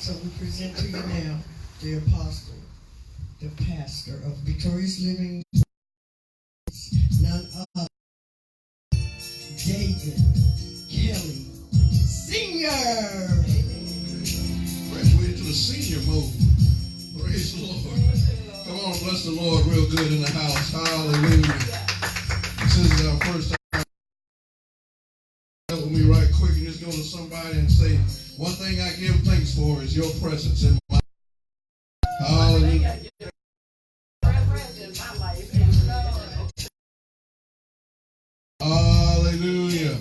So we present to you now the apostle, the pastor of Victorious Living, none other, David Kelly Sr. Graduated to the senior mode. Praise the Lord. Come on, bless the Lord real good in the house. Hallelujah. This is our first time. Help me right quick and just go to somebody and say, one thing I give thanks for is your presence in my life. Hallelujah. Hallelujah.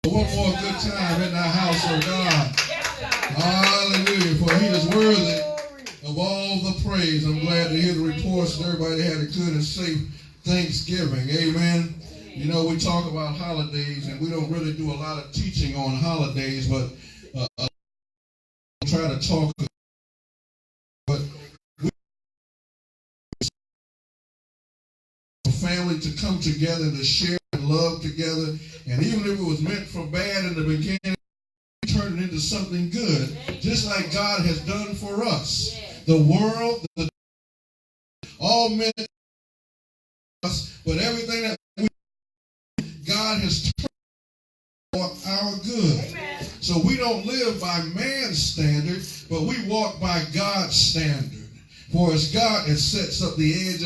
One more good time in the house of God. Hallelujah. For he is worthy of all the praise. I'm glad to hear the reports that everybody had a good and safe Thanksgiving. Amen. You know, we talk about holidays, and we don't really do a lot of teaching on holidays, but try to talk. But we family to come together to share and love together. And even if it was meant for bad in the beginning, turn it into something good, just like God has done for us. The world, all men, us, but everything that God has turned for our good. Amen. So we don't live by man's standard, but we walk by God's standard. For as God has sets up the edge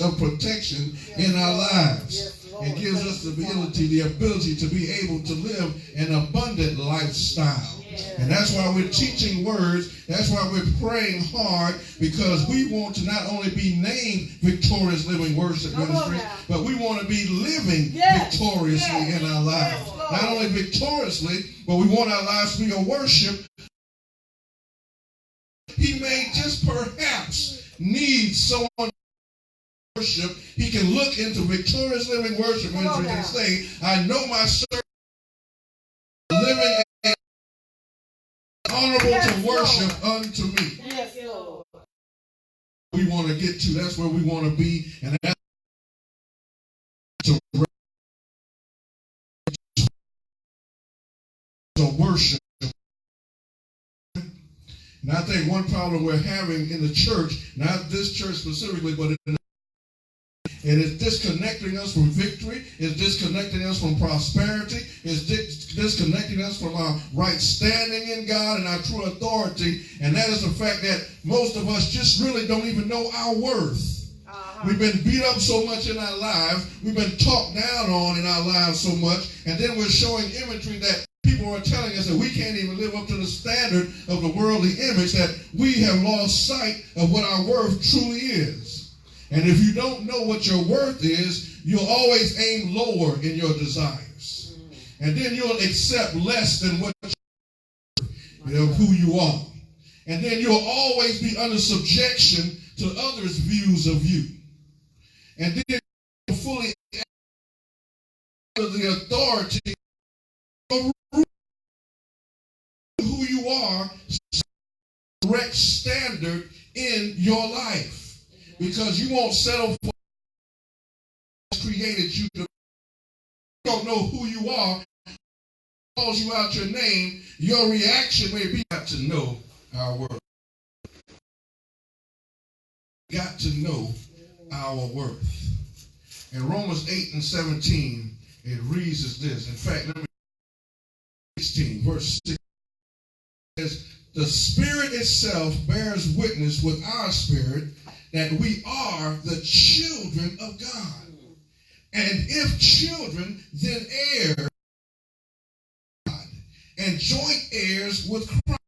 of protection in our lives. It gives us the ability to be able to live an abundant lifestyle. And that's why we're teaching words. That's why we're praying hard, because we want to not only be named Victorious Living Worship Ministry, but we want to be living victoriously in our lives. Not only victoriously, but we want our lives to be a worship. He may just perhaps need someone to worship. He can look into Victorious Living Worship Ministry and say, I know my servant is living and honorable to worship unto me. Yes, Lord. We want to get to, that's where we want to be, and that's to worship. And I think one problem we're having in the church, not this church specifically, but in it is disconnecting us from victory. It's disconnecting us from prosperity. It's disconnecting us from our right standing in God and our true authority. And that is the fact that most of us just really don't even know our worth. We've been beat up so much in our lives. We've been talked down on in our lives so much. And then we're showing imagery that people are telling us that we can't even live up to the standard of the worldly image, that we have lost sight of what our worth truly is. And if you don't know what your worth is, you'll always aim lower in your desires. And then you'll accept less than what who you are. And then you'll always be under subjection to others' views of you. And then you'll fully under the authority of who you are, correct standard in your life. Because you won't settle for what created you to. You don't know who you are. Calls you out your name, your reaction may be got to know our worth. Got to know our worth. In Romans 8 and 17, it reads as this. In fact, let me 16, verse 6 says, the Spirit itself bears witness with our spirit that we are the children of God. And if children, then heirs, and joint heirs with Christ,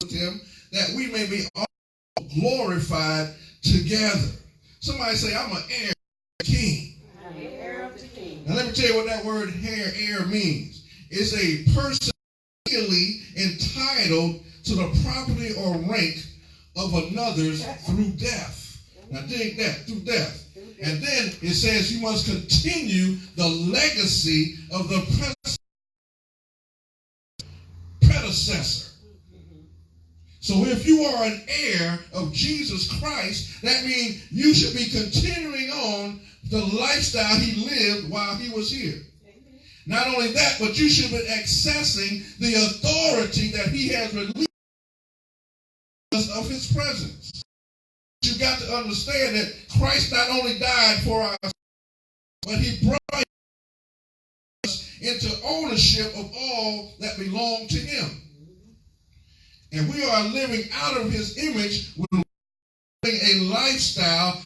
with him, that we may be all glorified together. Somebody say, I'm an heir of the king. I'm an heir of the king. Now let me tell you what that word heir means. It's a person legally entitled to the property or rank of another's through death. Now dig that, through death. And then it says you must continue the legacy of the predecessor. So if you are an heir of Jesus Christ, that means you should be continuing on the lifestyle he lived while he was here. Not only that, but you should be accessing the authority that he has released of his presence. You got to understand that Christ not only died for us, but he brought us into ownership of all that belong to him. And we are living out of his image with a lifestyle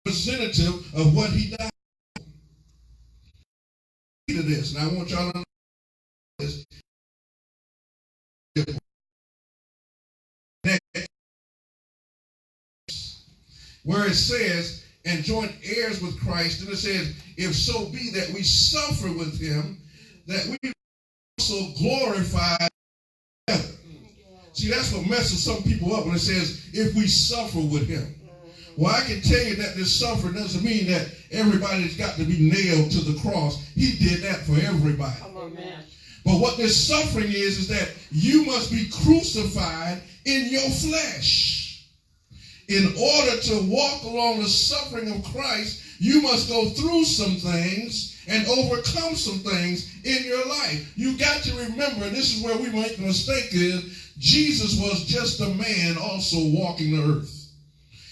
representative of what he died for. To this, and I want y'all to know this. Where it says, and joint heirs with Christ, and it says, if so be that we suffer with him, that we also glorify together. See, that's what messes some people up when it says, if we suffer with him. Well, I can tell you that this suffering doesn't mean that everybody's got to be nailed to the cross. He did that for everybody. Amen. But what this suffering is that you must be crucified in your flesh. In order to walk along the suffering of Christ, you must go through some things and overcome some things in your life. You got to remember, and this is where we make the mistake is, Jesus was just a man also walking the earth.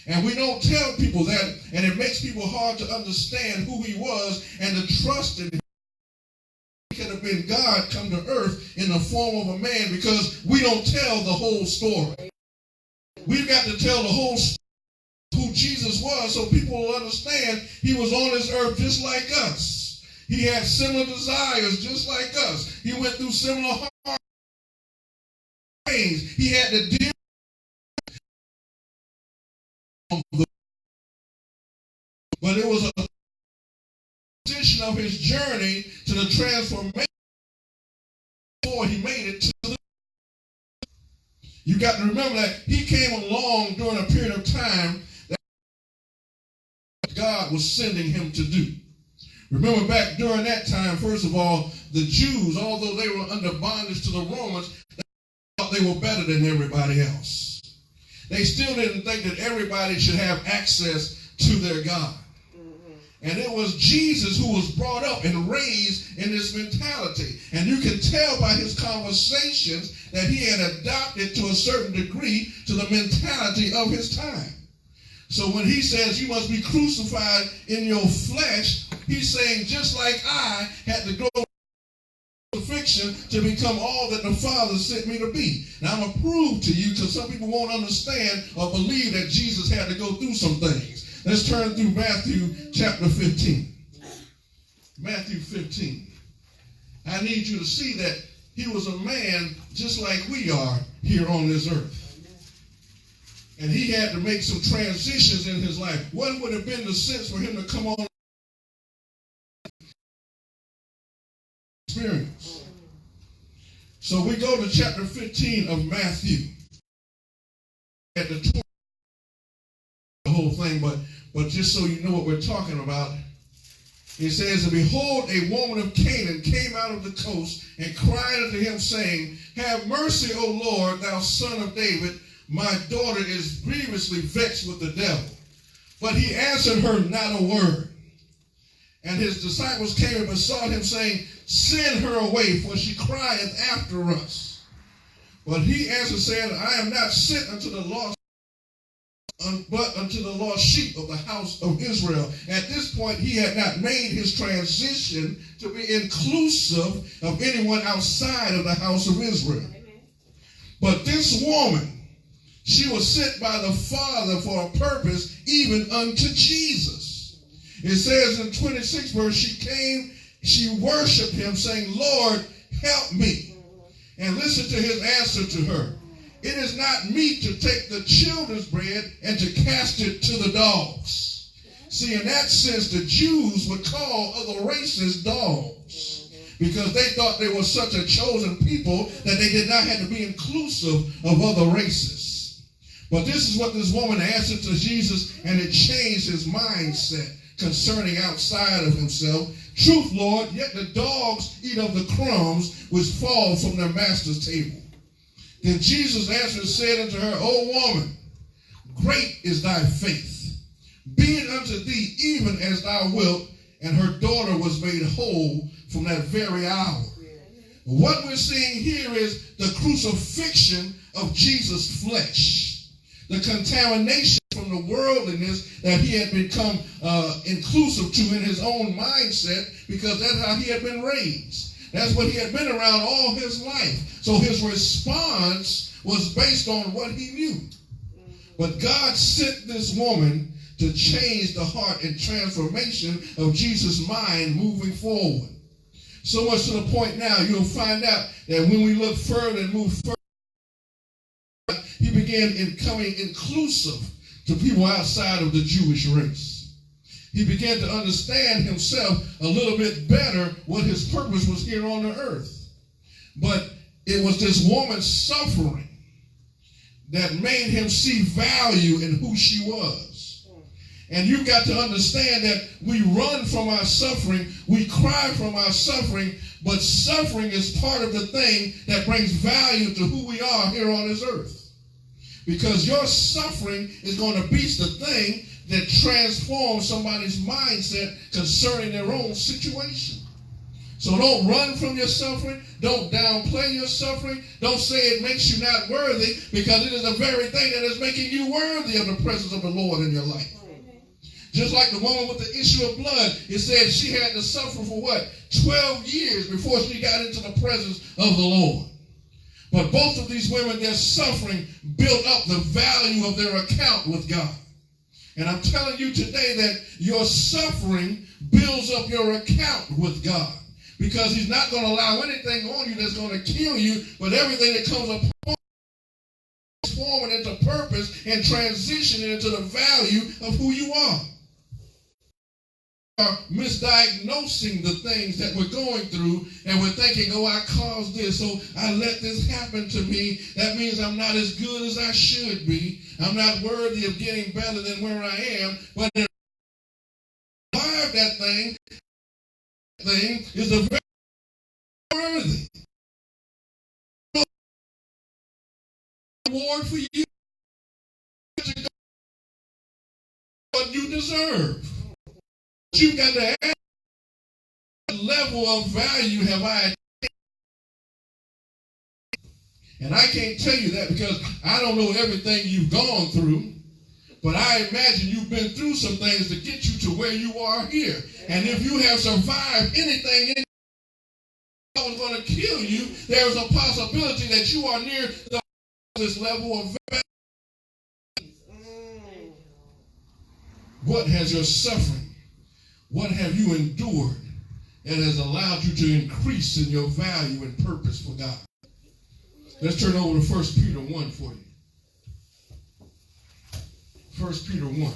And we don't tell people that, and it makes people hard to understand who he was and to trust in him. He could have been God come to earth in the form of a man because we don't tell the whole story. We've got to tell the whole story who Jesus was so people will understand he was on this earth just like us. He had similar desires just like us. He went through similar hard things. He had to deal with but it was a position of his journey to the transformation before he made it to the. You got to remember that he came along during a period of time that God was sending him to do. Remember back during that time, first of all, the Jews, although they were under bondage to the Romans, they thought they were better than everybody else. They still didn't think that everybody should have access to their God. And it was Jesus who was brought up and raised in this mentality. And you can tell by his conversations that he had adopted to a certain degree to the mentality of his time. So when he says you must be crucified in your flesh, he's saying just like I had to go crucifixion to become all that the Father sent me to be. Now I'm going to prove to you because some people won't understand or believe that Jesus had to go through some things. Let's turn through Matthew chapter 15. Matthew 15. I need you to see that he was a man just like we are here on this earth. And he had to make some transitions in his life. What would have been the sense for him to come on So we go to chapter 15 of Matthew. At the 20, the whole thing, but just so you know what we're talking about, it says, and behold, a woman of Canaan came out of the coast and cried unto him, saying, have mercy, O Lord, thou son of David, my daughter is grievously vexed with the devil. But he answered her not a word. And his disciples came and besought him, saying, send her away, for she crieth after us. But he answered, saying, I am not sent unto the lost, but unto the lost sheep of the house of Israel. At this point, he had not made his transition to be inclusive of anyone outside of the house of Israel. Amen. But this woman, she was sent by the Father for a purpose, even unto Jesus. It says in 26 verse, she came, she worshiped him, saying, Lord, help me. And listen to his answer to her. It is not meet to take the children's bread and to cast it to the dogs. See, in that sense, the Jews would call other races dogs because they thought they were such a chosen people that they did not have to be inclusive of other races. But this is what this woman answered to Jesus, and it changed his mindset concerning outside of himself. Truth, Lord, yet the dogs eat of the crumbs which fall from their master's table. Then Jesus answered and said unto her, O woman, great is thy faith. Be it unto thee even as thou wilt. And her daughter was made whole from that very hour. What we're seeing here is the crucifixion of Jesus' flesh. The contamination from the worldliness that he had become inclusive to in his own mindset, because that's how he had been raised. That's what he had been around all his life. So his response was based on what he knew. But God sent this woman to change the heart and transformation of Jesus' mind moving forward. So much to the point now, you'll find out that when we look further and move further, he began becoming inclusive to people outside of the Jewish race. He began to understand himself a little bit better what his purpose was here on the earth. But it was this woman's suffering that made him see value in who she was. And you've got to understand that we run from our suffering, we cry from our suffering, but suffering is part of the thing that brings value to who we are here on this earth. Because your suffering is going to be the thing that transforms somebody's mindset concerning their own situation. So don't run from your suffering. Don't downplay your suffering. Don't say it makes you not worthy, because it is the very thing that is making you worthy of the presence of the Lord in your life. Just like the woman with the issue of blood, it said she had to suffer for what? 12 years before she got into the presence of the Lord. But both of these women, their suffering built up the value of their account with God. And I'm telling you today that your suffering builds up your account with God, because he's not going to allow anything on you that's going to kill you, but everything that comes upon you, transform it into purpose and transition it into the value of who you are. Are misdiagnosing the things that we're going through, and we're thinking, oh, I caused this, so I let this happen to me. That means I'm not as good as I should be. I'm not worthy of getting better than where I am. But to survive that thing is a very worthy reward for you. What you deserve. You've got to ask, what level of value have I attained? And I can't tell you that because I don't know everything you've gone through, but I imagine you've been through some things to get you to where you are here. And if you have survived anything that was going to kill you, there's a possibility that you are near this level of value. What has your suffering? What have you endured that has allowed you to increase in your value and purpose for God? Let's turn over to 1 Peter 1 for you. 1 Peter 1.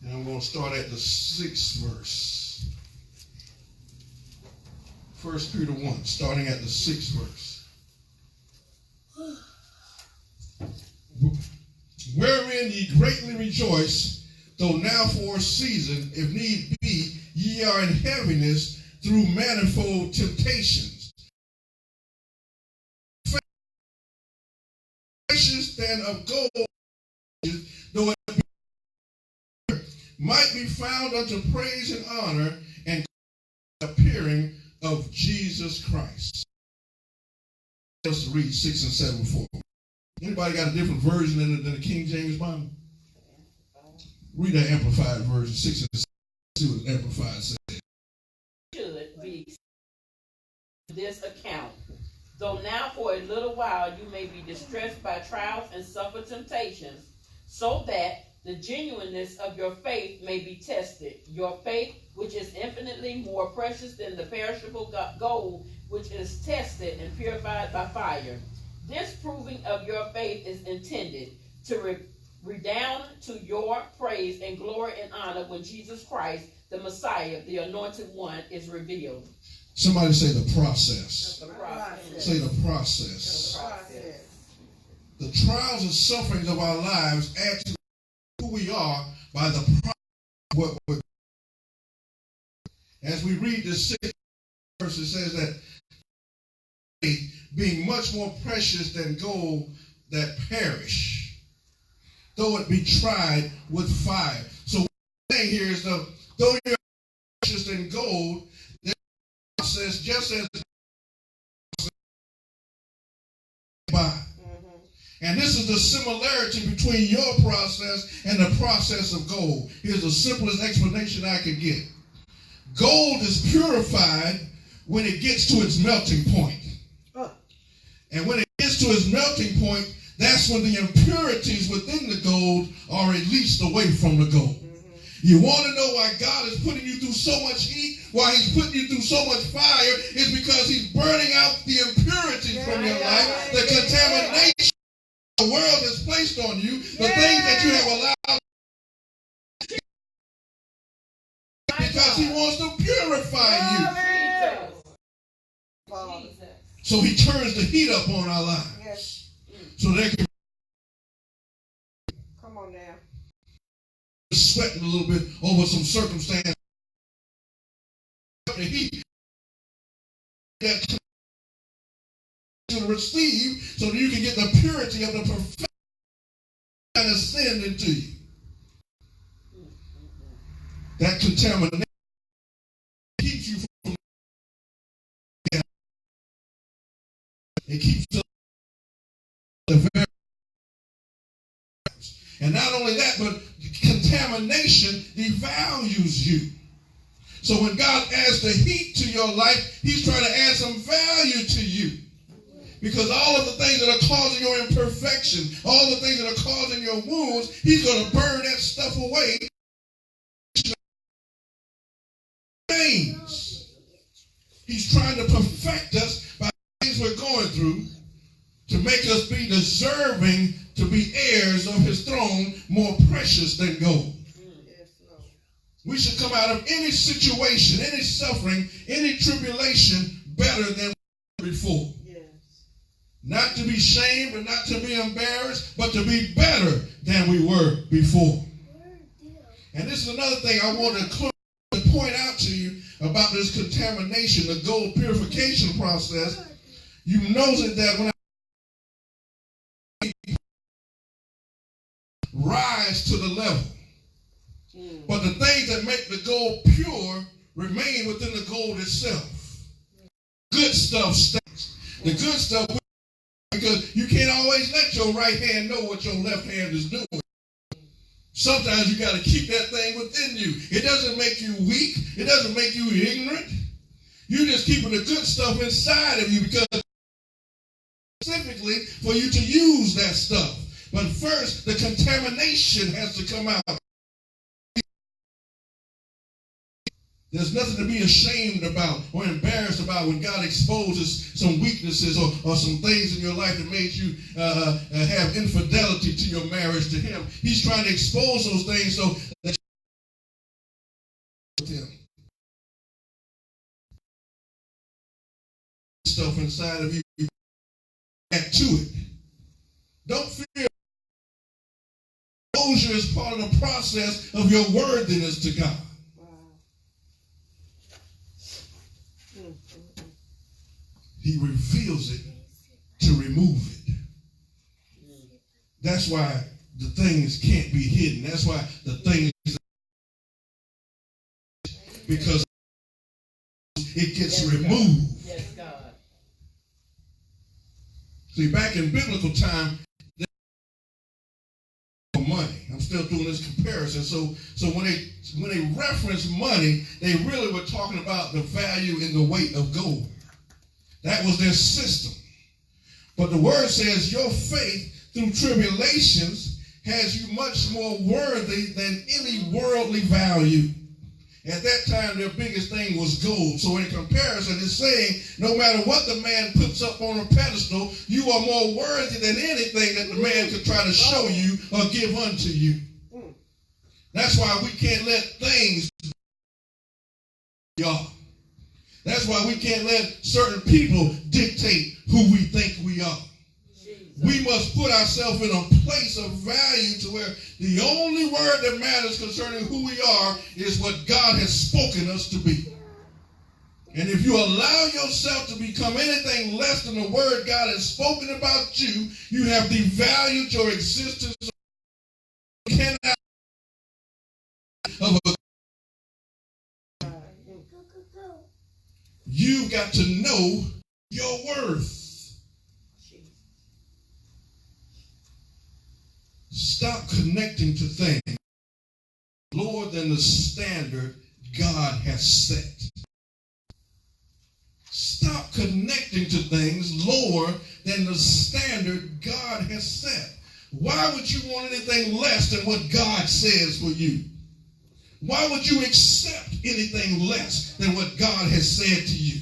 And I'm going to start at the 6th verse. 1 Peter 1, starting at the 6th verse. Wherein ye greatly rejoice, though now for a season, if need be, ye are in heaviness through manifold temptations. Precious than of gold, though it might be found unto praise and honor and appearing of Jesus Christ. Let's read 6 and 7 for me. Anybody got a different version than the King James Bible? Read that Amplified version, 6 and 7. See what the Amplified says. Should be this account. Though now for a little while you may be distressed by trials and suffer temptations, so that the genuineness of your faith may be tested. Your faith, which is infinitely more precious than the perishable gold, which is tested and purified by fire. This proving of your faith is intended to redound to your praise and glory and honor when Jesus Christ, the Messiah, the Anointed One, is revealed. Somebody say the process. The process. Say the process. The process. The trials and sufferings of our lives add to who we are by the process of what we're doing. As we read this 6th verse, it says that faith, being much more precious than gold that perish, though it be tried with fire. So what I'm saying here is, though you're precious than gold, there's a process just as by. And this is the similarity between your process and the process of gold. Here's the simplest explanation I can get. Gold is purified when it gets to its melting point. And when it gets to its melting point, that's when the impurities within the gold are released away from the gold. You want to know why God is putting you through so much heat, why he's putting you through so much fire, is because he's burning out the impurities from your life, the contamination the world has placed on you, the things that you have allowed, because he wants to purify you. So he turns the heat up on our lives. Yes. So they can Come on now. sweating a little bit over some circumstance. The heat that to receive so that you can get the purity of the perfection that ascend into you. That contamination keeps you from it keeps the very. And not only that, but contamination devalues you. So when God adds the heat to your life, he's trying to add some value to you. Because all of the things that are causing your imperfection, all the things that are causing your wounds, he's going to burn that stuff away. He's trying to perfect us by the things we're going through to make us be deserving to be heirs of his throne, more precious than gold. We should come out of any situation, any suffering, any tribulation better than before. Not to be shamed and not to be embarrassed, but to be better than we were before. And this is another thing I want to point out to you about this contamination, the gold purification process. You notice that when I rise to the level, but the things that make the gold pure remain within the gold itself. Good stuff stays. The good stuff, because you can't always let your right hand know what your left hand is doing. Sometimes you got to keep that thing within you. It doesn't make you weak. It doesn't make you ignorant. You're just keeping the good stuff inside of you because specifically for you to use that stuff. But first, the contamination has to come out. There's nothing to be ashamed about or embarrassed about when God exposes some weaknesses or some things in your life that made you have infidelity to your marriage to him. He's trying to expose those things so that you with him. stuff inside of you. Add to it. Don't fear. Exposure is part of the process of your worthiness to God. He reveals it to remove it. That's why the things can't be hidden. That's why the things, because it gets removed. Yes, God. See, back in biblical time, money. I'm still doing this comparison. So when they reference money, they really were talking about the value in the weight of gold. That was their system. But the word says your faith through tribulations has you much more worthy than any worldly value. At that time, their biggest thing was gold. So in comparison, it's saying no matter what the man puts up on a pedestal, you are more worthy than anything that the man could try to show you or give unto you. That's why we can't let things be are. That's why we can't let certain people dictate who we think we are. We must put ourselves in a place of value to where the only word that matters concerning who we are is what God has spoken us to be. And if you allow yourself to become anything less than the word God has spoken about you, you have devalued your existence. You've got to know your worth. Stop connecting to things lower than the standard God has set. Stop connecting to things lower than the standard God has set. Why would you want anything less than what God says for you? Why would you accept anything less than what God has said to you?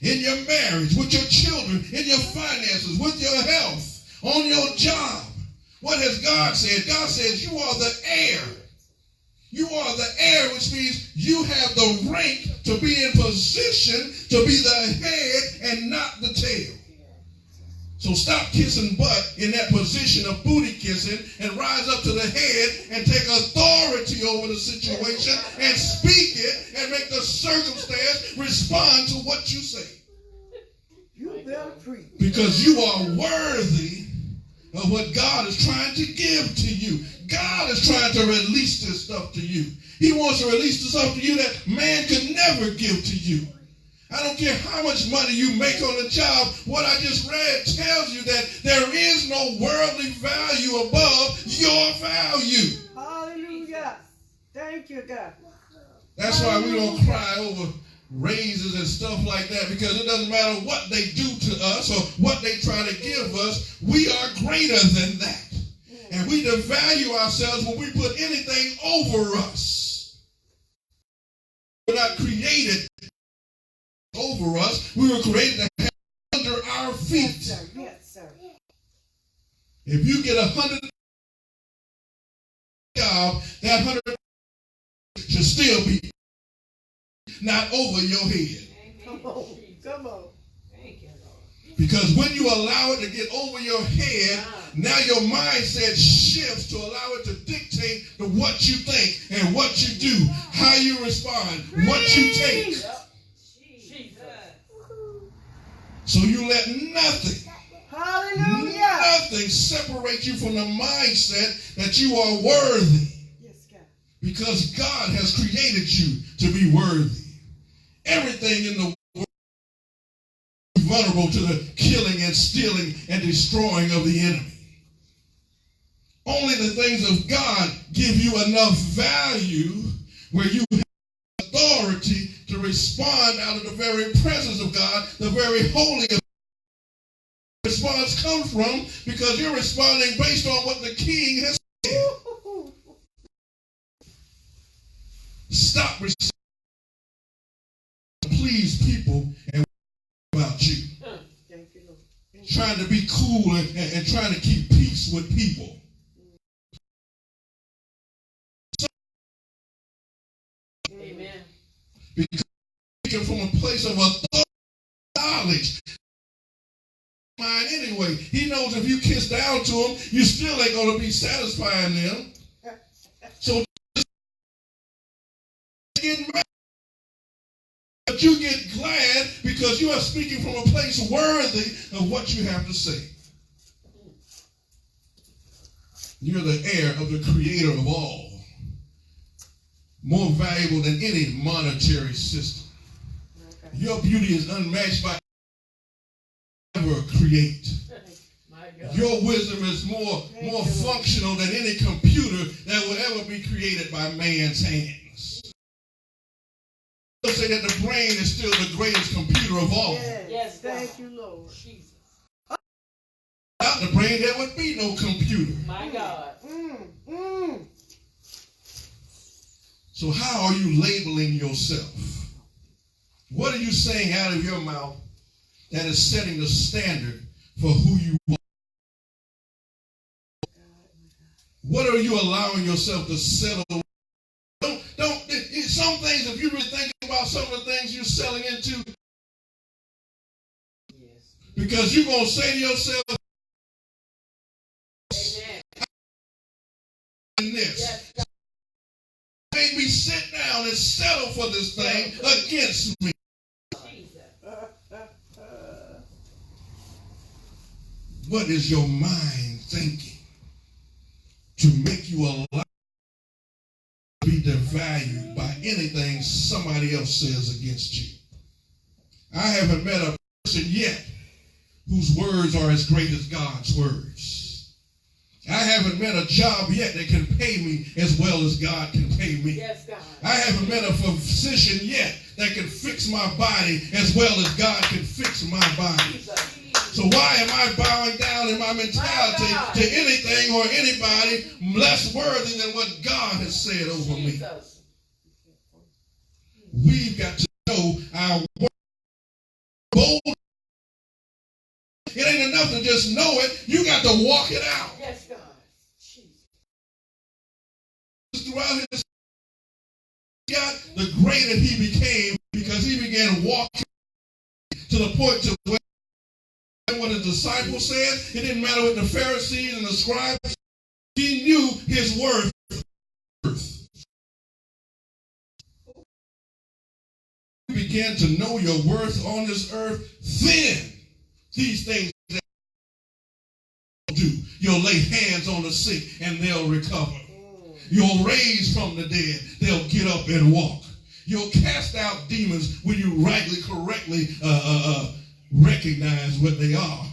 In your marriage, with your children, in your finances, with your health, on your job. What has God said? God says you are the heir. You are the heir, which means you have the rank to be in position to be the head and not the tail. So stop kissing butt in that position of booty kissing and rise up to the head and take authority over the situation and speak it and make the circumstance respond to what you say. You better preach. Because you are worthy of what God is trying to give to you. God is trying to release this stuff to you. He wants to release this stuff to you that man could never give to you. I don't care how much money you make on the job. What I just read tells you that there is no worldly value above your value. Hallelujah. Thank you, God. That's why we don't cry over raises and stuff like that, because it doesn't matter what they do to us or what they try to give us. We are greater than that. And we devalue ourselves when we put anything over us. We're not created over us. We were created to have under our feet. Yes, sir. Yes, sir. If you get 100 job, that 100 should still be not over your head. Come on. Come on. Because when you allow it to get over your head, now your mindset shifts to allow it to dictate to what you think and what you do, how you respond, what you take. So you let nothing, nothing separate you from the mindset that you are worthy. Yes, God. Because God has created you to be worthy. Everything in the world is vulnerable to the killing and stealing and destroying of the enemy. Only the things of God give you enough value where you have authority to respond out of the very presence of God, the very holy response comes from, because you're responding based on what the King has said. Stop responding to please people and about you. Trying to be cool and trying to keep peace with people. Amen. Because from a place of authority, knowledge, mind anyway. He knows if you kiss down to him, you still ain't going to be satisfying them. So get mad, but you get glad because you are speaking from a place worthy of what you have to say. You're the heir of the creator of all. More valuable than any monetary system. Okay. Your beauty is unmatched by ever create. Your wisdom is more functional than any computer that will ever be created by man's hands. They'll say that the brain is still the greatest computer of all. Yes, thank you, Lord. Jesus. Without the brain, there would be no computer. My God. So how are you labeling yourself? What are you saying out of your mouth that is setting the standard for who you are? What are you allowing yourself to settle? Some things, if you really think about some of the things you're selling into, because you're going to say to yourself, this. Made me sit down and settle for this thing against me. What is your mind thinking to make you allow to be devalued by anything somebody else says against you? I haven't met a person yet whose words are as great as God's words. I haven't met a job yet that can pay me as well as God can pay me. Yes, God. I haven't met a physician yet that can fix my body as well as God can fix my body. So why am I bowing down in my mentality to anything or anybody less worthy than what God has said over me? We've got to know our word. It ain't enough to just know it. You got to walk it out. Yes, God. Throughout his God, the greater he became because he began walking to the point to where what his disciples said, it didn't matter what the Pharisees and the scribes, he knew his worth. You begin to know your worth on this earth, then these things that you do. You'll lay hands on the sick and they'll recover. You'll raise from the dead. They'll get up and walk. You'll cast out demons when you correctly recognize what they are.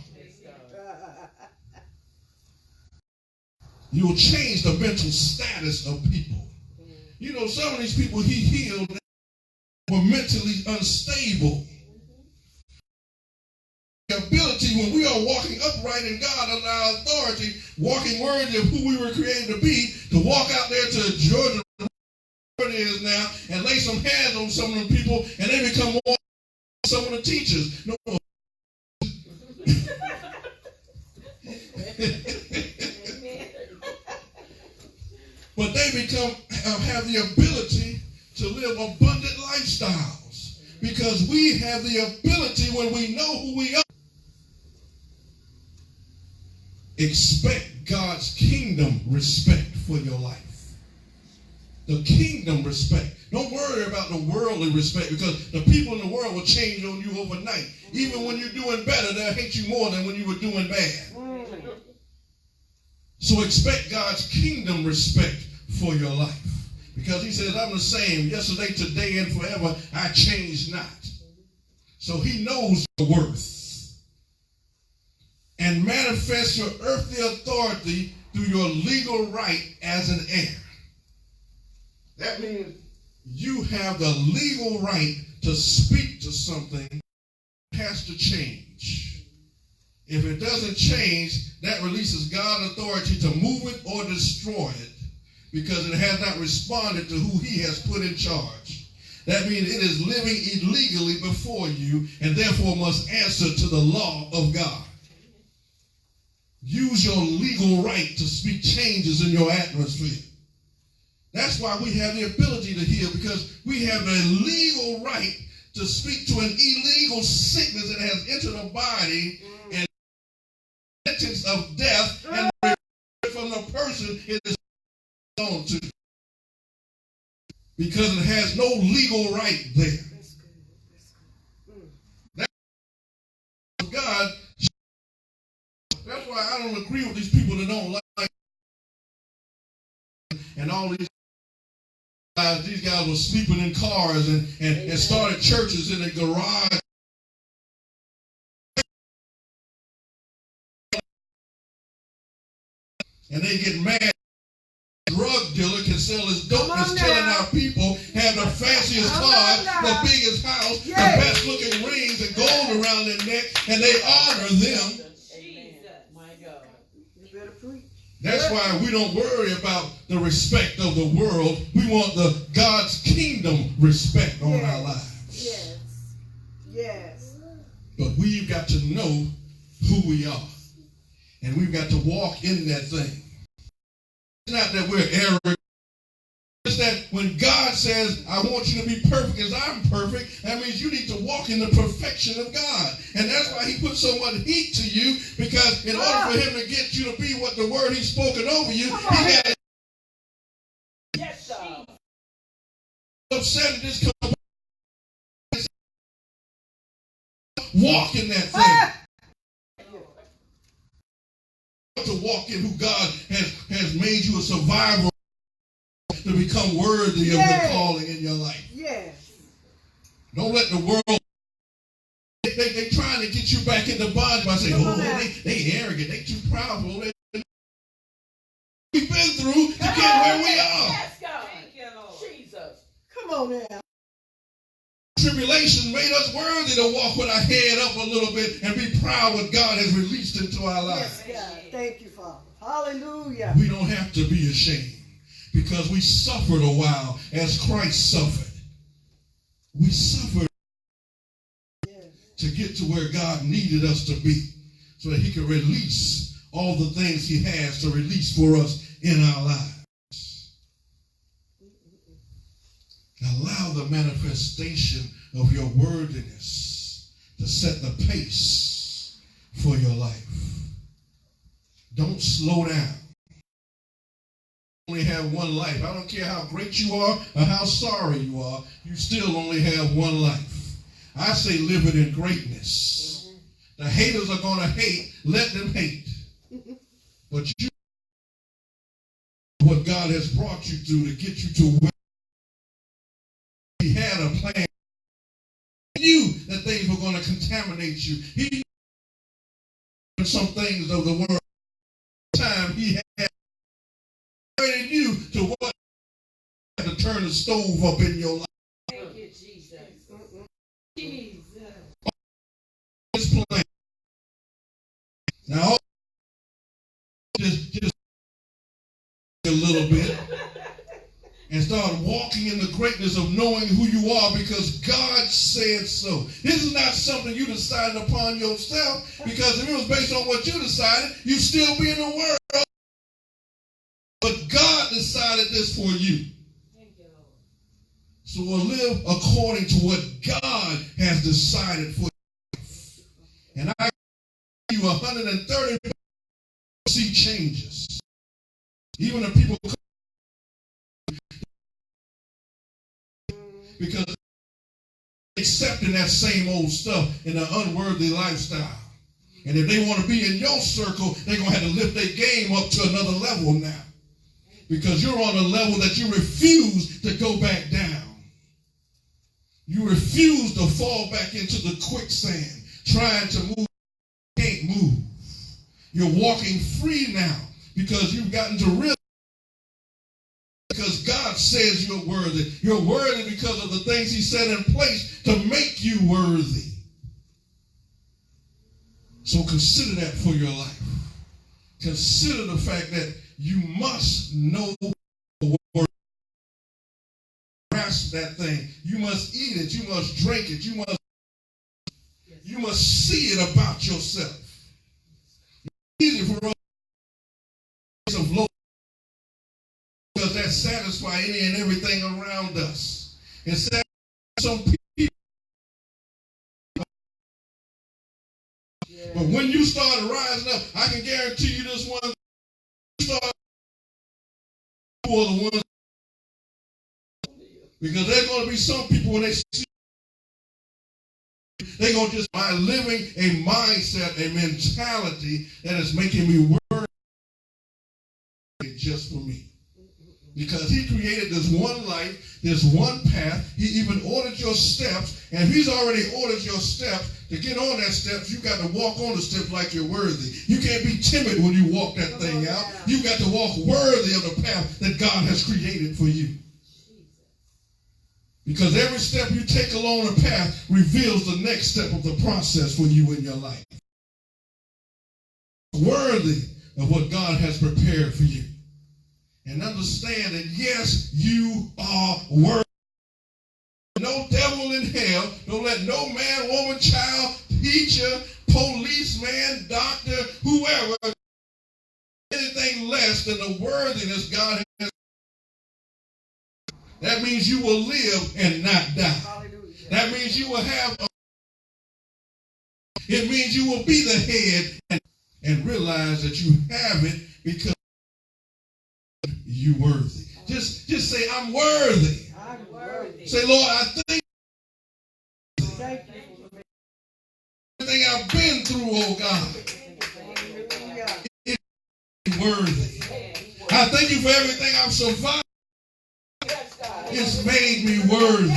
You'll change the mental status of people. You know, some of these people he healed were mentally unstable. The ability when we are walking upright in God under our authority, walking worthy of who we were created to be, to walk out there to Georgia, where it is now, and lay some hands on some of the people, and they become more some of the teachers. No. But they have the ability to live abundant lifestyles because we have the ability when we know who we are. Expect God's kingdom respect for your life. The kingdom respect. Don't worry about the worldly respect because the people in the world will change on you overnight. Even when you're doing better, they'll hate you more than when you were doing bad. So expect God's kingdom respect for your life. Because he says, I'm the same yesterday, today, and forever. I change not. So he knows your worth. And manifest your earthly authority through your legal right as an heir. That means you have the legal right to speak to something that has to change. If it doesn't change, that releases God's authority to move it or destroy it because it has not responded to who he has put in charge. That means it is living illegally before you and therefore must answer to the law of God. Use your legal right to speak changes in your atmosphere. That's why we have the ability to heal, because we have the legal right to speak to an illegal sickness that has entered the body and sentence of death and from the person it is on to, because it has no legal right there. That's God. That's why I don't agree with these people that don't like and all these guys were sleeping in cars and started churches in a garage. And they get mad. A drug dealer can sell his dope that's killing our people, have the fanciest cars, the biggest house, the best looking rings and gold around their neck, and they honor them. My God. You better preach. That's why we don't worry about the respect of the world. We want the God's kingdom respect on our lives. Yes. Yes. But we've got to know who we are. And we've got to walk in that thing. It's not that we're arrogant. It's that when God says, I want you to be perfect as I'm perfect, that means you need to walk in the perfection of God. And that's why he put so much heat to you, because in order for him to get you to be what the word he's spoken over you, he got to upset and just come walk in that thing. To walk in who God has made you a survivor to become worthy of your calling in your life. Yes. Don't let the world, they trying to get you back into bondage by saying, they arrogant, they too proudful. We've been through to get where we are. Yes, God. Thank you, Lord. Jesus. Come on now. Tribulation made us worthy to walk with our head up a little bit and be proud what God has released into our lives. Yes, God. Thank you, Father. Hallelujah. We don't have to be ashamed, because we suffered a while as Christ suffered. We suffered to get to where God needed us to be, so that he could release all the things he has to release for us in our lives. Allow the manifestation of your worthiness to set the pace for your life. Don't slow down. You only have one life. I don't care how great you are or how sorry you are, you still only have one life. I say live it in greatness. The haters are going to hate. Let them hate. But you, what God has brought you through to get you to where he had a plan. He knew that things were going to contaminate you. He knew some things of the world. Time he had trained you to what? To turn the stove up in your life. Thank you, Jesus. Jesus. His plan. Now, just a little bit. And start walking in the greatness of knowing who you are, because God said so. This is not something you decided upon yourself, because if it was based on what you decided, you'd still be in the world. But God decided this for you. Thank you, Lord. So we'll live according to what God has decided for you. And I give you 130 see changes. Even if people come, because accepting that same old stuff in an unworthy lifestyle. And if they want to be in your circle, they're going to have to lift their game up to another level now. Because you're on a level that you refuse to go back down. You refuse to fall back into the quicksand, trying to move, can't move. You're walking free now because you've gotten to realize, because God says you're worthy. You're worthy because of the things he set in place to make you worthy. So consider that for your life. Consider the fact that you must know the word. Grasp that thing. You must eat it. You must drink it. You must see it about yourself. It's easy for us of low, because that satisfies any and everything around us. It satisfies some people. But when you start rising up, I can guarantee you this one. Start for the ones, because there's going to be some people when they see, they're going to just by living a mindset, a mentality that is making me worry just for me. Because he created this one life, this one path. He even ordered your steps. And if he's already ordered your steps, to get on that steps, you got to walk on the steps like you're worthy. You can't be timid when you walk that thing out. You got to walk worthy of the path that God has created for you. Because every step you take along the path reveals the next step of the process for you in your life. Worthy of what God has prepared for you. And understand that, yes, you are worthy. No devil in hell, don't let no man, woman, child, teacher, policeman, doctor, whoever, anything less than the worthiness God has. That means you will live and not die. Hallelujah. That means you will have it means you will be the head and realize that you have it because you worthy. Just say, I'm worthy. I'm worthy. Say, Lord, I thank you for everything I've been through, oh God. It's worthy. I thank you for everything I've survived. It's made me worthy.